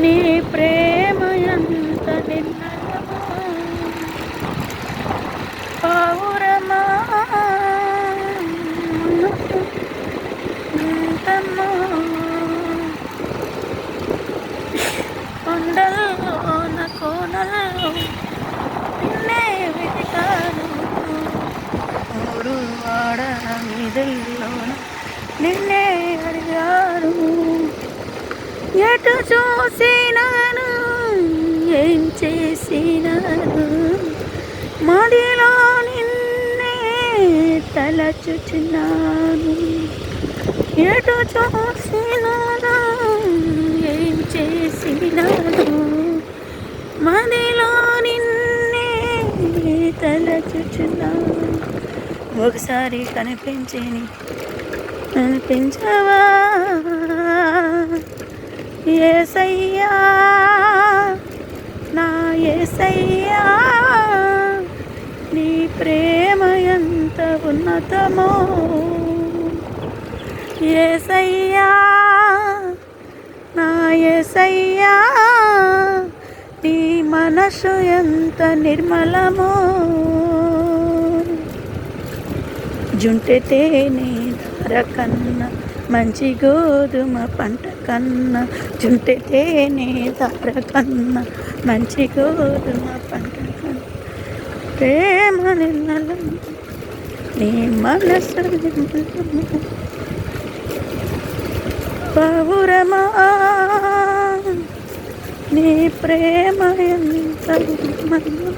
నీ ప్రేమ ఎంత నిర్మలమో పౌరమా ఎంతమో కొండల్లోన కోనల్లో నిన్నే వెతికాను ఊరు వాడ వీధుల్లోన నిన్నే అడిగాను ఎటు చూసినాను ఏం చేసినాను మదిలో నిన్నే తలచుచున్నాను ఎటు చూసినాను ఏం చేసినాను మదిలో నిన్నే తలచుచున్నాను ఒకసారి కనిపించవా యేసయ్యా నా యేసయ్యా నీ ప్రేమ ఎంత ఉన్నతమో యేసయ్యా నా యేసయ్యా నీ మనసు ఎంత నిర్మలమో జుంటె తేనె ధార కన్నా మంచి గోధుమ పంట కన్నా జుంటె తేనె ధార కన్నా మంచి గోధుమ పంట కన్నా ప్రేమ నిర్మలం నీ మనసు నిర్మలము పౌరమా నీ ప్రేమ ఎంత నిర్మలము